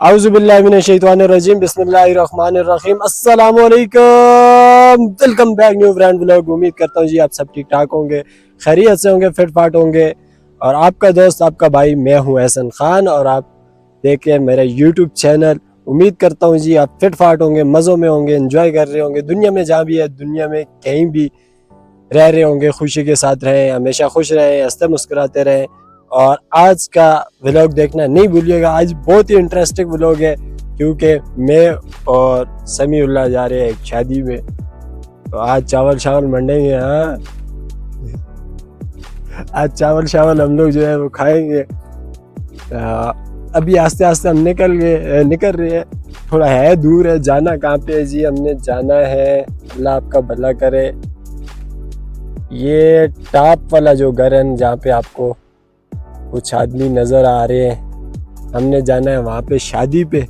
औज़ुबिल्लाहिमिनश्शैतानिर्रजीम बिस्मिल्लाहिर्रहमानिर्रहीम अस्सलामुअलैकुम। Welcome back new brand vlog. उम्मीद करता हूँ जी आप सब ठीक ठाक होंगे, खैरियत से होंगे, फिट फाट होंगे। और आपका दोस्त आपका भाई मैं हूँ एहसन खान और आप देख रहे हैं मेरा यूट्यूब चैनल। उम्मीद करता हूँ जी आप फिट फाट होंगे, मज़ों में होंगे, एंजॉय कर रहे होंगे। दुनिया में जहाँ भी है, दुनिया में कहीं भी रह रहे होंगे, खुशी के साथ रहें, हमेशा खुश रहें, हंसते मुस्कुराते रहें। और आज का व्लॉग देखना नहीं भूलिएगा। आज बहुत ही इंटरेस्टिंग व्लॉग है क्योंकि मैं और समीउल्लाह जा रहे हैं एक शादी में। तो आज चावल शावल मंडेंगे। हाँ, आज चावल शावल हम लोग जो है वो खाएंगे। अभी आस्ते आस्ते हम निकल रहे हैं। थोड़ा है दूर है, जाना कहाँ पे है जी? हमने जाना है, अल्लाह आपका भला करे, ये टॉप वाला जो घर है जहाँ पे आपको कुछ आदमी नजर आ रहे हैं, हमने जाना है वहाँ पे शादी पे।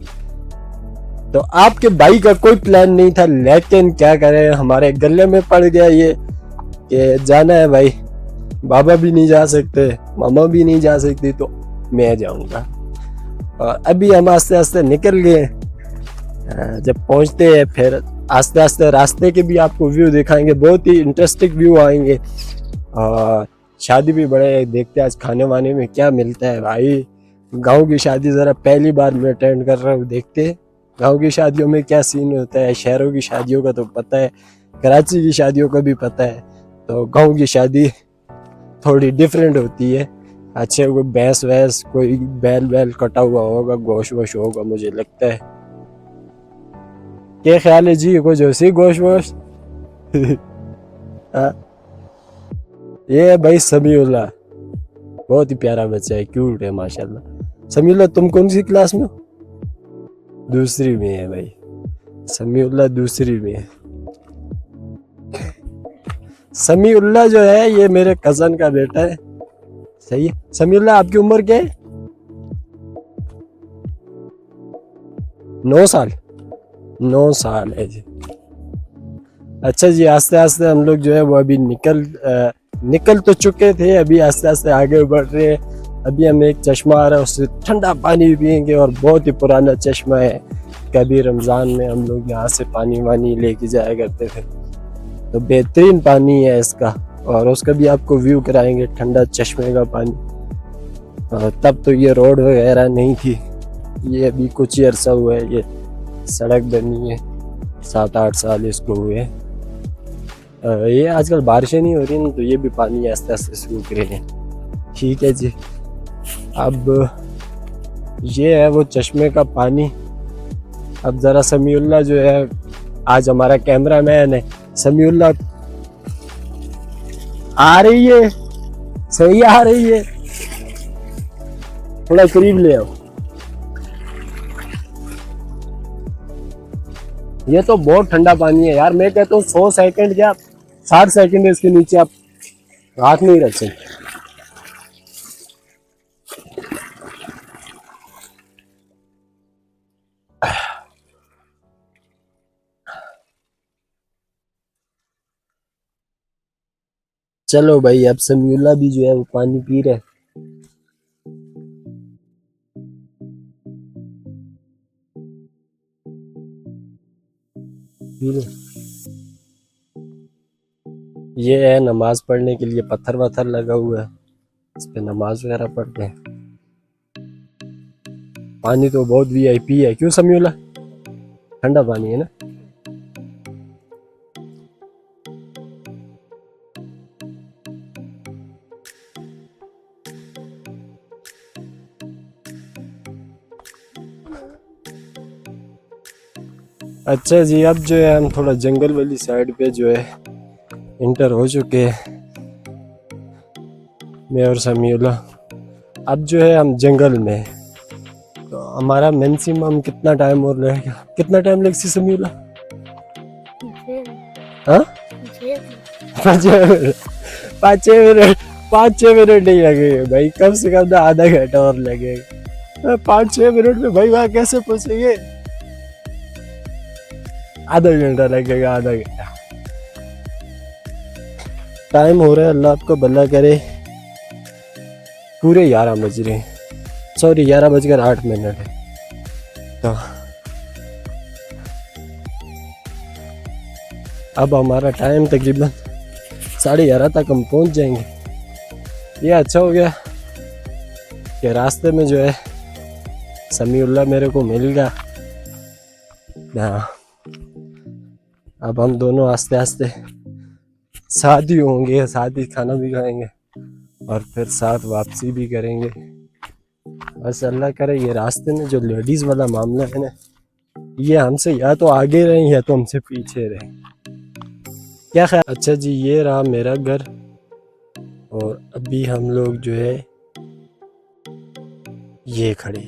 तो आपके भाई का कोई प्लान नहीं था, लेकिन क्या करें, हमारे गले में पड़ गया ये कि जाना है भाई। बाबा भी नहीं जा सकते, मामा भी नहीं जा सकती, तो मैं जाऊंगा। और अभी हम आस्ते आस्ते निकल गए। जब पहुंचते हैं फिर आस्ते आस्ते रास्ते के भी आपको व्यू दिखाएंगे, बहुत ही इंटरेस्टिंग व्यू आएंगे। और शादी भी बड़े देखते हैं आज खाने वाने में क्या मिलता है भाई। गांव की शादी ज़रा पहली बार मैं अटेंड कर रहा हूँ, देखते हैं गांव की शादियों में क्या सीन होता है। शहरों की शादियों का तो पता है, कराची की शादियों का भी पता है, तो गांव की शादी थोड़ी डिफरेंट होती है। अच्छे कोई भैंस वैंस, कोई बैल वैल कटा हुआ होगा, गोश्त वोश होगा मुझे लगता है। क्या ख्याल है जी, कुछ होसी गोश्त वोश? ये है भाई समीउल्लाह, बहुत ही प्यारा बच्चा है, क्यूट है माशाल्लाह। समीउल्लाह तुम कौन सी क्लास में हो? दूसरी में है भाई, समीउल्लाह दूसरी में है। समीउल्लाह जो है ये मेरे कजन का बेटा है। सही है। समीउल्लाह आपकी उम्र क्या है? 9 साल। 9 साल है जी। अच्छा जी, आस्ते आस्ते हम लोग जो है वो अभी निकल तो चुके थे, अभी आस्ते आस्ते आगे बढ़ रहे हैं। अभी हमें एक चश्मा आ रहा है, उससे ठंडा पानी पियेंगे और बहुत ही पुराना चश्मा है। कभी रमज़ान में हम लोग यहाँ से पानी वानी लेके जाया करते थे, तो बेहतरीन पानी है इसका। और उसका भी आपको व्यू कराएंगे, ठंडा चश्मे का पानी। तब तो ये रोड वगैरह नहीं थी, ये अभी कुछ ही अरसा हुआ है ये सड़क बनी है, 7-8 साल इसको हुए। ये आजकल बारिशें नहीं हो रही ना, तो ये भी पानी आस्ते आस्ते सूख रहे हैं। ठीक है जी, अब ये है वो चश्मे का पानी। अब ज़रा समीउल्लाह जो है, आज हमारा कैमरा मैन है, समीउल्लाह आ रही है, सही आ रही है, थोड़ा करीब ले आओ। ये तो बहुत ठंडा पानी है यार, मैं कहता हूँ 100 सेकंड क्या 60 सेकंड इसके नीचे आप हाथ नहीं रख सकते। चलो भाई, अब समीउल्लाह भी जो है वो पानी पी रहे। ये है नमाज पढ़ने के लिए पत्थर वत्थर लगा हुआ है, इस पे नमाज वगैरह पढ़ते हैं। पानी तो बहुत वीआईपी है, क्यों समीउल्लाह? ठंडा पानी है ना। अच्छा जी, अब जो है हम थोड़ा जंगल वाली साइड पे जो है इंटर हो चुके हैं, मैं और समीउल्लाह। अब जो है हम जंगल में हैं, तो हमारा मैक्सिमम कितना टाइम और लगेगा? कितना टाइम लगेगा समीउल्लाह? हाँ, 5-6 मिनट नहीं लगेगा भाई, कम से कम आधा घंटा और लगेगा। 5-6 मिनट में भाई वहाँ कैसे पहुंचेंगे? आधा घंटा लगेगा, आधा घंटा। टाइम हो रहा है, अल्लाह आपको भला करे, पूरे 11 बज रहे हैं, सॉरी 11 बजकर 8 मिनट है। तो अब हमारा टाइम तकरीबन 11:30 तक हम पहुंच जाएंगे। ये अच्छा हो गया कि रास्ते में जो है समीउल्लाह मेरे को मिल गया। हाँ, अब हम दोनों आस्ते आस्ते साथ ही होंगे, साथ ही खाना भी खाएंगे और फिर साथ वापसी भी करेंगे। बस अल्लाह करे ये रास्ते में जो लेडीज़ वाला मामला है ना, ये हमसे या तो आगे रहें या तो हमसे पीछे रहें। क्या ख्याल? अच्छा जी, ये रहा मेरा घर और अभी हम लोग जो है ये खड़े।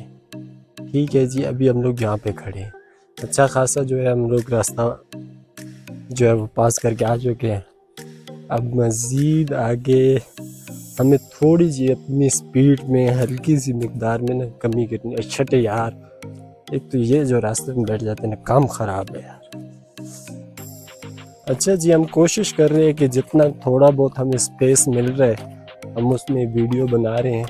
ठीक है जी, अभी हम लोग यहाँ पे खड़े हैं। अच्छा खासा जो है हम लोग रास्ता जो है वो पास करके आ चुके हैं। अब मज़ीद आगे हमें थोड़ी सी अपनी स्पीड में हल्की सी मिकदार में ना कमी करनी है। छठे यार, एक तो ये जो रास्ते में बैठ जाते हैं ना, काम ख़राब है यार। अच्छा जी, हम कोशिश कर रहे हैं कि जितना थोड़ा बहुत हमें स्पेस मिल रहा है हम उसमें वीडियो बना रहे हैं।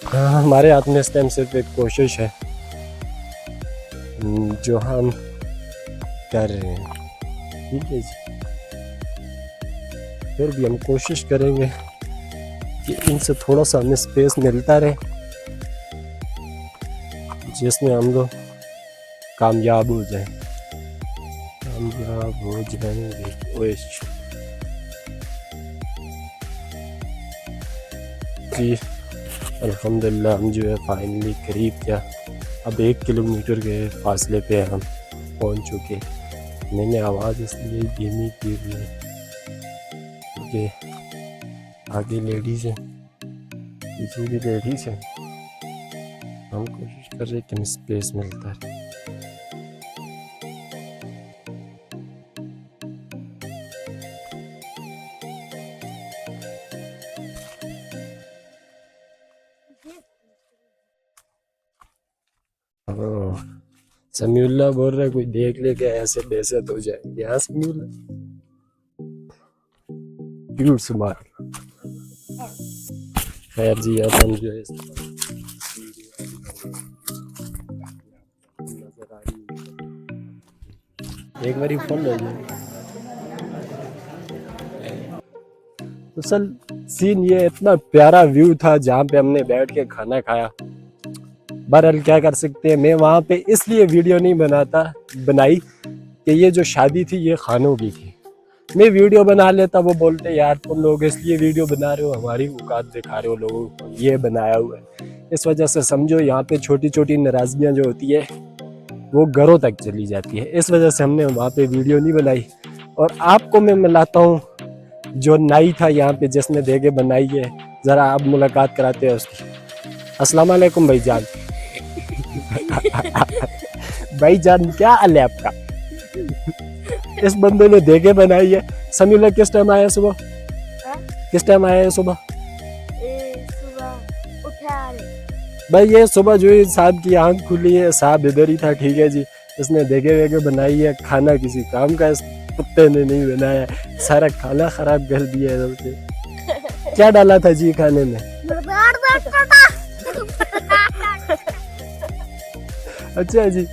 हाँ, हमारे हाथ में इस टाइम सिर्फ एक कोशिश है जो हम कर रहे हैं। ठीक है जी, फिर भी हम कोशिश करेंगे कि इनसे थोड़ा सा हमें स्पेस मिलता रहे जिसमें हम लोग कामयाब हो जाएं। कामयाब हो जाएंगे। ओए जी, अल्हम्दुलिल्लाह हम जो है फाइनली करीब क्या अब 1 किलोमीटर के फासले पे हम पहुंच चुके। मैंने आवाज़ इसलिए धीमी की हुई है क्योंकि आगे लेडीज़ हैं, पीछे भी लेडीज़ हैं। हम कोशिश कर रहे हैं कि हमें स्पेस मिलता है। समीउल्लाह बोल रहा है कोई देख ले क्या ऐसे बेइज्जत हो जाएंगे। यहाँ समीउल्लाह क्यूट स्माइल। खैर जी, अब हम जो है एक बारी फुल हो जाए तो सल सीन ये इतना प्यारा व्यू था जहाँ पे हमने बैठ के खाना खाया। बहरहाल क्या कर सकते हैं, मैं वहाँ पे इसलिए वीडियो नहीं बनाई कि ये जो शादी थी ये खानों की थी। मैं वीडियो बना लेता, वो बोलते यार तुम लोग इसलिए वीडियो बना रहे हो, हमारी औकात दिखा रहे हो लोगों को, ये बनाया हुआ है। इस वजह से समझो यहाँ पे छोटी छोटी नाराज़गियाँ जो होती है वो घरों तक चली जाती है। इस वजह से हमने वहाँ पे वीडियो नहीं बनाई। और आपको मैं मिलाता हूँ जो नाई था यहाँ पे जिसने देगे बनाई है, ज़रा आप मुलाकात कराते हैं उसकी। अस्सलाम वालेकुम भाईजान। भाईजान क्या हाल है आपका? इस बंदे ने देगे बनाई है। समीउल्लाह किस टाइम आया सुबह? किस टाइम आया है सुबह? भाई ये सुबह जो है साहब की आंख खुली है, साहब इधर ही था। ठीक है जी, इसने देगे वेगे बनाई है। खाना किसी काम का इस कुत्ते ने नहीं बनाया, सारा खाना खराब कर दिया है सबसे। क्या डाला था जी खाने में? अच्छा जी,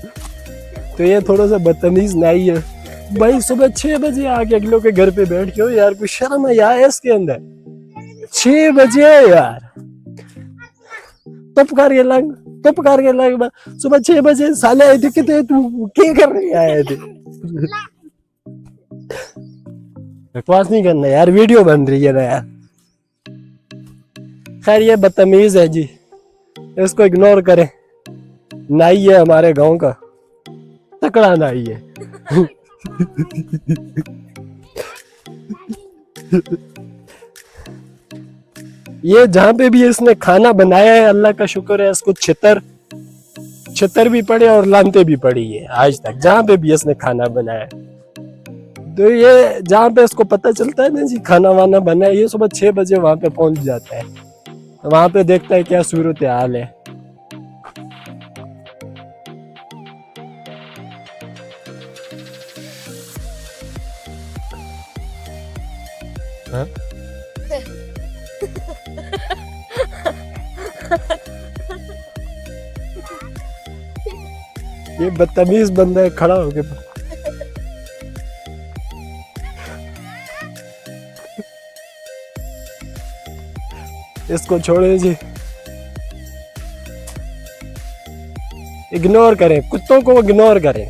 तो ये थोड़ा सा बदतमीज नाई है भाई। सुबह 6 बजे आके अगलों के घर पे बैठ के यार, कुछ शर्म है यार इसके अंदर। 6 बजे यार, तुप कर लग सुबह 6 बजे साले आए थे। कितने तू क्या कर रही आए थे? बकवास नहीं करना यार, वीडियो बन रही है ना यार। खैर ये बदतमीज है जी, इसको इग्नोर करें। नाई है हमारे गांव का, तकड़ा नाई है। ये जहाँ पे भी इसने खाना बनाया है अल्लाह का शुक्र है, इसको छितर भी पड़े और लानते भी पड़ी है आज तक जहाँ पे भी इसने खाना बनाया। तो ये जहाँ पे इसको पता चलता है ना जी खाना वाना बना है, ये सुबह 6 बजे वहां पे पहुंच जाता है। वहां पे देखता है क्या सूरत हाल है। हाँ? ये बदतमीज बंदा है, खड़ा हो गया। इसको छोड़े जी, इग्नोर करें, कुत्तों को इग्नोर करें।